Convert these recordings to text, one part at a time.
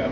आज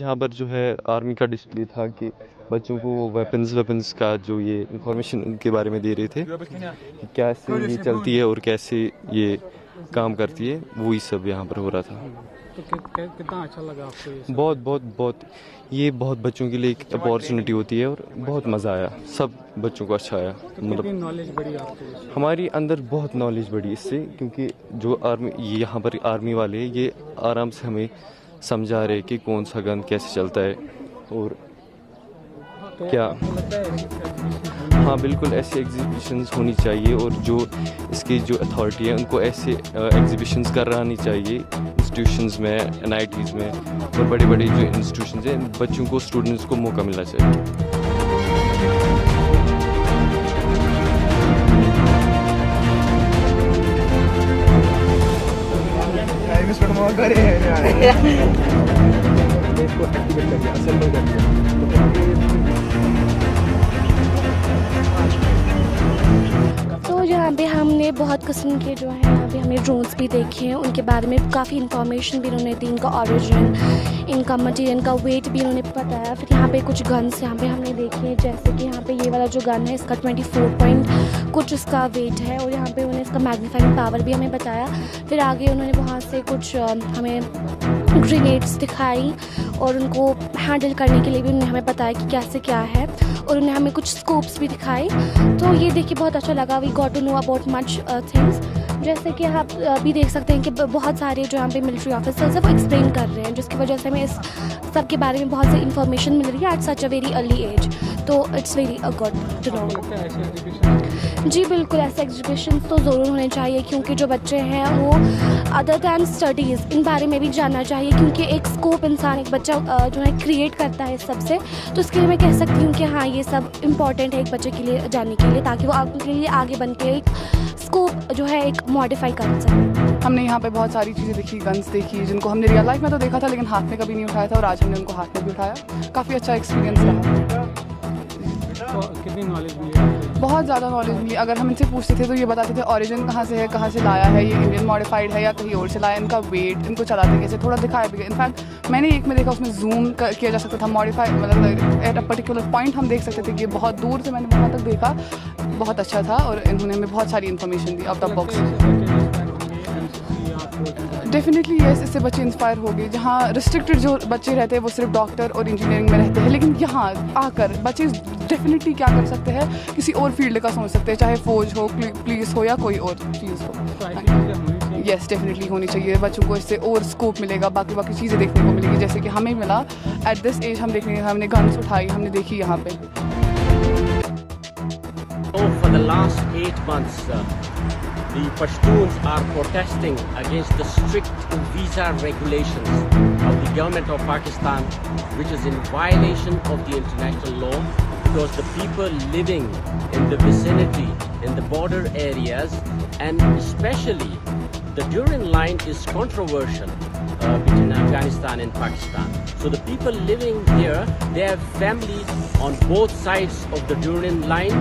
यहाँ पर जो है आर्मी का डिस्प्ले था कि बच्चों को वेपन्स का जो ये इंफॉर्मेशन उनके बारे में दे रहे थे कि कैसे ये चलती है और कैसे ये काम करती है, वही सब यहाँ पर हो रहा था। तो कितना अच्छा लगा आपको ये सब? बहुत ये बहुत बच्चों के लिए एक अपॉर्चुनिटी होती है और बहुत मज़ा आया, सब बच्चों को अच्छा आया। तो कितनी नॉलेज बढ़ी आपको इससे? हमारी अंदर बहुत नॉलेज बढ़ी इससे, क्योंकि जो आर्मी यहाँ पर आर्मी वाले ये आराम से हमें समझा रहे कि कौन सा गन कैसे चलता है और तो क्या। आपको लगता है हाँ बिल्कुल, ऐसे एग्जीबिशंस होनी चाहिए और जो इसकी जो अथॉरिटी है उनको ऐसे एग्जीबिशंस करानी चाहिए इंस्टीट्यूशंस में, NITs में और बड़े बड़े जो इंस्टीट्यूशंस हैं, बच्चों को, स्टूडेंट्स को मौका मिलना चाहिए। तो यहाँ पे हमने बहुत किस्म के जो है यहाँ पे हमने ड्रोन्स भी देखे हैं, उनके बारे में काफ़ी इन्फॉर्मेशन भी उन्होंने दी, इनका ओरिजिन, इनका मटेरियल, इनका वेट भी उन्होंने बताया। फिर यहाँ पे कुछ गन्स यहाँ पे हमने देखे हैं, जैसे कि यहाँ पे ये वाला जो गन है इसका 24 पॉइंट कुछ इसका वेट है और यहाँ पे उन्होंने इसका मैग्नीफाइंग पावर भी हमें बताया। फिर आगे उन्होंने वहाँ से कुछ हमें ग्रेनेड्स दिखाई और उनको हैंडल करने के लिए भी उन्होंने हमें बताया कि कैसे क्या है, और उन्होंने हमें कुछ स्कोप्स भी दिखाए। तो ये देख के बहुत अच्छा लगा। We got to know about much things, जैसे कि आप भी देख सकते हैं कि बहुत सारे जो यहाँ पे मिलिट्री ऑफिसर्स हैं वो एक्सप्लेन कर रहे हैं, जिसकी वजह से हमें इस सब के बारे में बहुत सी इन्फॉर्मेशन मिल रही है at such a very early age. तो it's very good to know. लगता है ऐसे एग्जीबिशन? जी बिल्कुल, ऐसे एग्जीबिशन तो ज़रूर होने चाहिए, क्योंकि जो बच्चे हैं वो अदर दैन स्टडीज़ इन बारे में भी जानना चाहिए, क्योंकि एक स्कोप इंसान, एक बच्चा जो है क्रिएट करता है इस सब से। तो इसके लिए मैं कह सकती हूँ कि हाँ, ये सब इम्पॉर्टेंट है एक बच्चे के लिए जानने के लिए, ताकि वो आपके लिए आगे बन के एक स्कोप जो है एक मॉडिफाई कर सके। हमने यहाँ पे बहुत सारी चीज़ें देखी, गन्स देखी, जिनको हमने रियल लाइफ में तो देखा था लेकिन हाथ में कभी नहीं उठाया था, और आज हमने उनको हाथ में भी उठाया। काफ़ी अच्छा एक्सपीरियंस रहा। तो कितनी नॉलेज मिली आपको? बहुत ज़्यादा नॉलेज मिली। अगर हम इनसे पूछते थे तो ये बताते थे ओरिजिन कहाँ से है, कहाँ से लाया है, ये इंडियन मॉडिफाइड है या कहीं और से लाया, इनका वेट, इनको चलाते कैसे, थोड़ा दिखाया भी। इनफैक्ट मैंने एक में देखा, उसमें जूम किया जा सकता था, मॉडिफाई मतलब एट अ पर्टिकुलर पॉइंट हम देख सकते थे कि बहुत दूर से मैंने वहाँ तक देखा। बहुत अच्छा था और इन्होंने हमें बहुत सारी information the out of box. Definitely yes, इससे बच्चे इंस्पायर हो गए। जहाँ रिस्ट्रिक्टेड जो बच्चे रहते हैं वो सिर्फ डॉक्टर और इंजीनियरिंग में रहते हैं, लेकिन यहाँ आकर बच्चे डेफिनेटली क्या कर सकते हैं, किसी और फील्ड का सोच सकते हैं, चाहे फौज हो, पुलिस हो या कोई और चीज़ हो। येस, डेफिनेटली होनी चाहिए। बच्चों को इससे और स्कोप मिलेगा, बाकी चीज़ें देखने को मिलेगी, जैसे कि हमें मिला एट दिस एज। हमने गन्स उठाई, हमने देखी यहाँ पे। For the last 8 months, the Pashtuns are protesting against the strict visa regulations of the government of Pakistan, which is in violation of the international law, because the people living in the vicinity, in the border areas, and especially the Durand line is controversial between Afghanistan and Pakistan. So the people living here, they have families on both sides of the Durand line.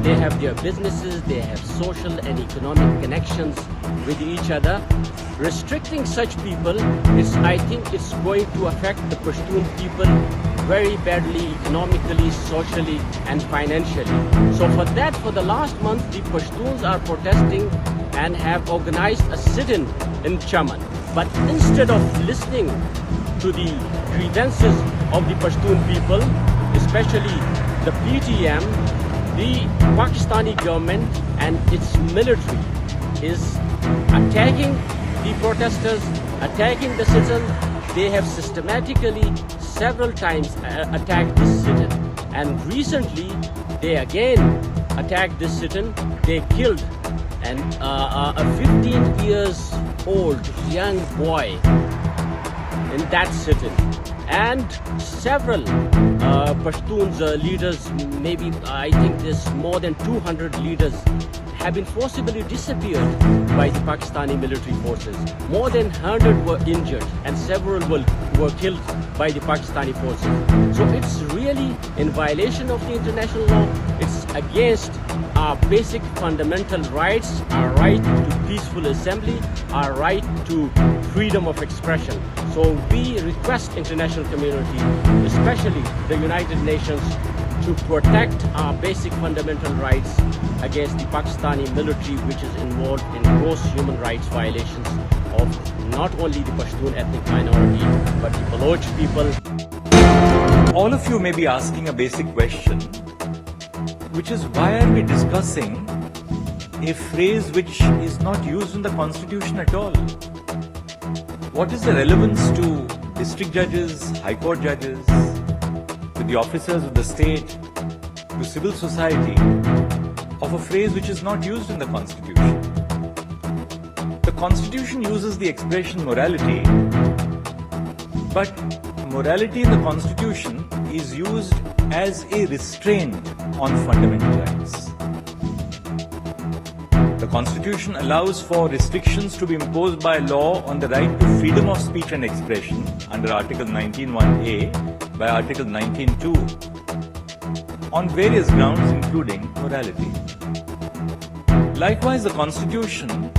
They have their businesses, they have social and economic connections with each other. Restricting such people I think it's going to affect the Pashtun people very badly, economically, socially and financially. So for the last month, the Pashtuns are protesting and have organized a sit-in in Chaman. But instead of listening to the grievances of the Pashtun people, especially the PTM, the Pakistani government and its military is attacking the protesters, attacking the citizens, they have systematically several times attacked this sit-in. And recently, they again attacked this sit-in. They killed a 15 years old young boy in that sit-in. And several Pashtuns leaders, maybe I think there's more than 200 leaders, have been forcibly disappeared by the Pakistani military forces. More than 100 were injured and several were killed by the Pakistani forces. So it's really in violation of the international law. It's against our basic fundamental rights, our right to peaceful assembly, our right to freedom of expression. So we request international community, especially the United Nations, to protect our basic fundamental rights against the Pakistani military, which is involved in gross human rights violations of not only the Pashtun ethnic minority, but the Baloch people. All of you may be asking a basic question, which is, why are we discussing a phrase which is not used in the Constitution at all? What is the relevance to district judges, high court judges, to the officers of the state, to civil society, of a phrase which is not used in the Constitution? The Constitution uses the expression morality, but morality in the Constitution is used as a restraint on fundamental rights. The Constitution allows for restrictions to be imposed by law on the right to freedom of speech and expression under Article 19(1)(a) by Article 19(2) on various grounds including morality. Likewise, the Constitution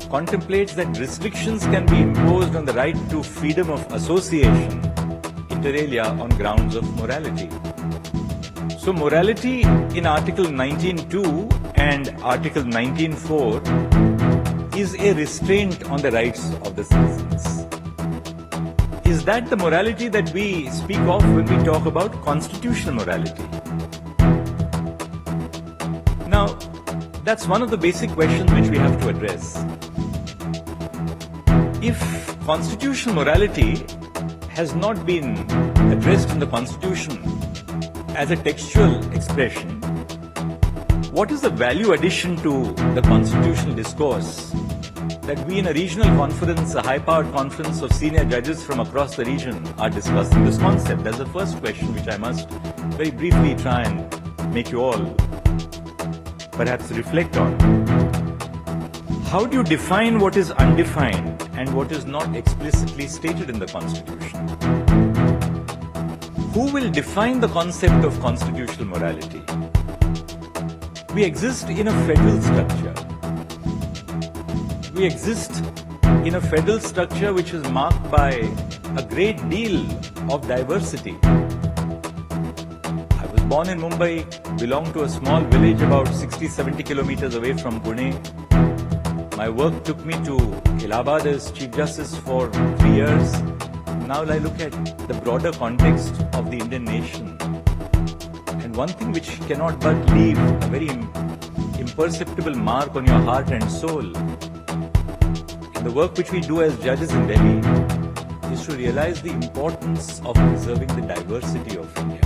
contemplates that restrictions can be imposed on the right to freedom of association, inter alia, on grounds of morality. So morality in Article 19(2) and Article 19(4) is a restraint on the rights of the citizens. Is that the morality that we speak of when we talk about constitutional morality? Now, that's one of the basic questions which we have to address. If constitutional morality has not been addressed in the Constitution as a textual expression, what is the value addition to the constitutional discourse that we in a regional conference, a high-powered conference of senior judges from across the region are discussing this concept? That's the first question which I must very briefly try and make you all perhaps reflect on. How do you define what is undefined and what is not explicitly stated in the Constitution? Who will define the concept of constitutional morality? We exist in a federal structure. We exist in a federal structure which is marked by a great deal of diversity. I was born in Mumbai, belong to a small village about 60-70 kilometers away from Pune. My work took me to Allahabad as Chief Justice for 3 years. Now I look at the broader context of the Indian nation. And one thing which cannot but leave a very imperceptible mark on your heart and soul in the work which we do as judges in Delhi is to realize the importance of preserving the diversity of India.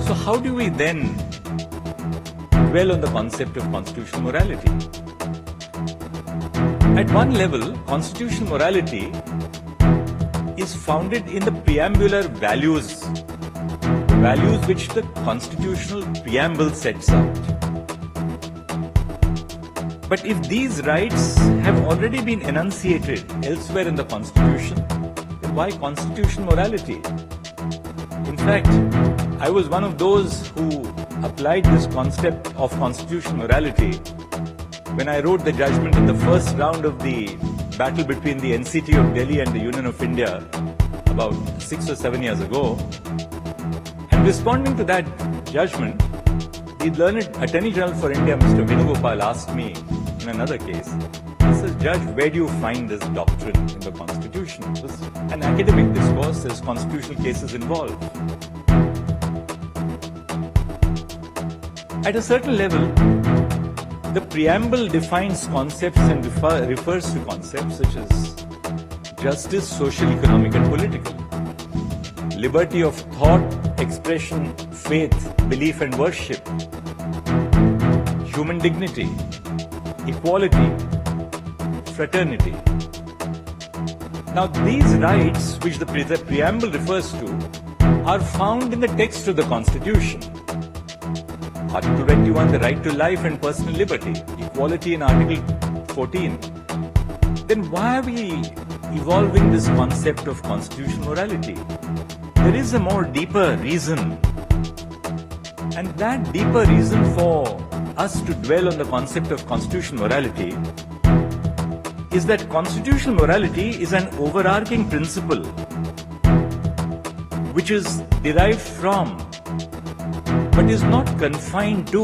So how do we then dwell on the concept of constitutional morality? At one level, constitutional morality is founded in the preambular values, the values which the constitutional preamble sets out. But if these rights have already been enunciated elsewhere in the Constitution, then why constitutional morality? In fact, I was one of those who applied this concept of constitutional morality when I wrote the judgment in the first round of the battle between the NCT of Delhi and the Union of India about 6 or 7 years ago. And responding to that judgment, the learned Attorney General for India, Mr. Venugopal, asked me in another case, he says, Judge, where do you find this doctrine in the Constitution? It was an academic discourse, there's constitutional cases involved. At a certain level, the preamble defines concepts and refers to concepts such as justice, social, economic and political. Liberty of thought, expression, faith, belief and worship. Human dignity, equality, fraternity. Now these rights, which the preamble refers to, are found in the text of the Constitution. Article 21, the right to life and personal liberty, equality in Article 14. Then why are we evolving this concept of constitutional morality? There is a more deeper reason. And that deeper reason for us to dwell on the concept of constitutional morality is that constitutional morality is an overarching principle which is derived from but is not confined to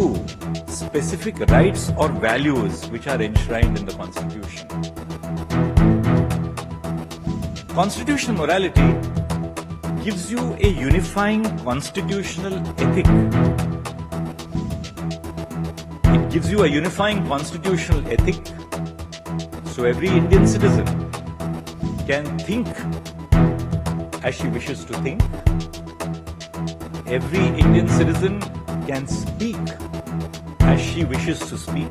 specific rights or values which are enshrined in the Constitution. Constitutional morality gives you a unifying constitutional ethic. It gives you a unifying constitutional ethic so every Indian citizen can think as she wishes to think. Every Indian citizen can speak as she wishes to speak.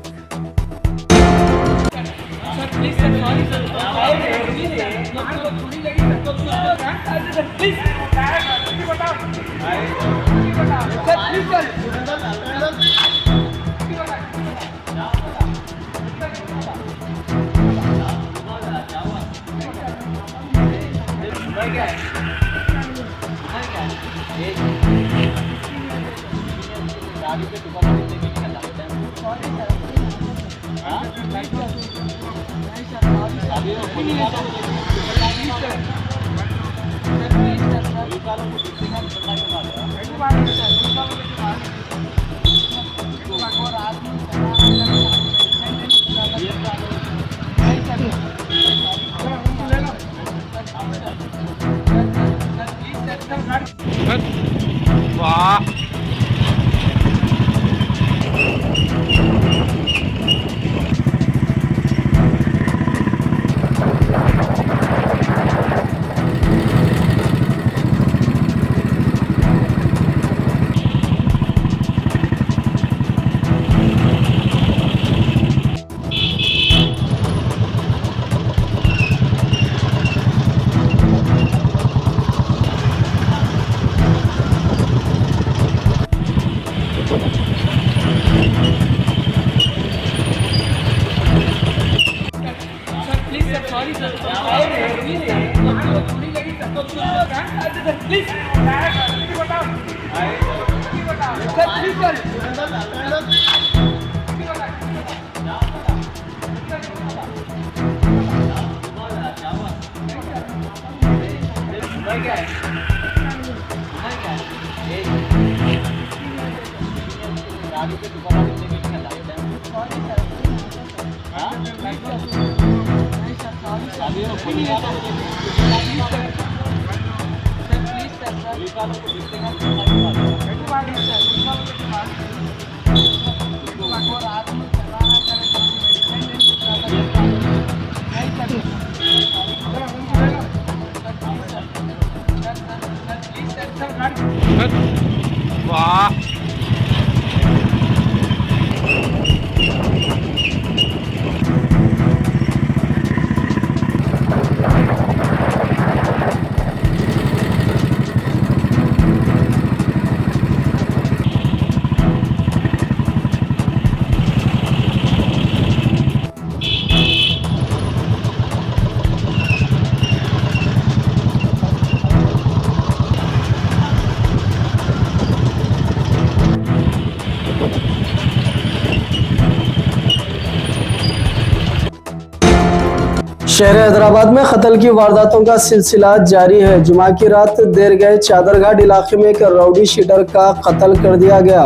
शहर हैदराबाद में कत्ल की वारदातों का सिलसिला जारी है। जुमा की रात देर गए चादरघाट इलाके में एक राउडी शीटर का कत्ल कर दिया गया।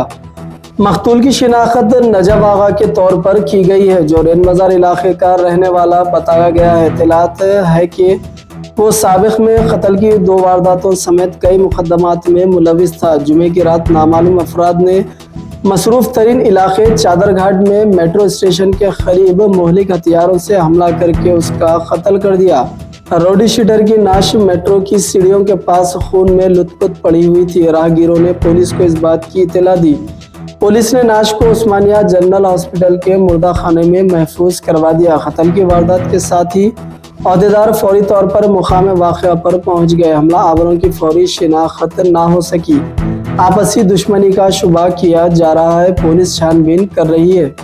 मकतूल की शिनाख्त नजब आगा के तौर पर की गई है, जो रेन बाजार इलाके का रहने वाला बताया गया है। इत्तलात है कि वो साबिक में कत्ल की 2 वारदातों समेत कई मुकदमात में मुलविस था। जुमे की रात नामालूम अफराद ने मसरूफ तरीन इलाके चादरघाट में मेट्रो स्टेशन के करीब मुहलिक हथियारों से हमला करके उसका कत्ल कर दिया। रॉडी शीटर की नाश मेट्रो की सीढ़ियों के पास खून में लुथपुथ पड़ी हुई थी। राहगीरों ने पुलिस को इस बात की इत्तला दी। पुलिस ने नाश को उस्मानिया जनरल हॉस्पिटल के मुर्दा खाने में महफूज करवा दिया। कत्ल की वारदात के साथ ही अहदेदार फौरी तौर पर मुकाम वाक़या पर पहुंच गए। हमला आवरों की फौरी शिनाख्त ना हो सकी। आपसी दुश्मनी का शुबा किया जा रहा है। पुलिस छानबीन कर रही है।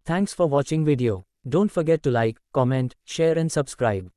Thanks for watching video. Don't forget to like, comment, share and subscribe.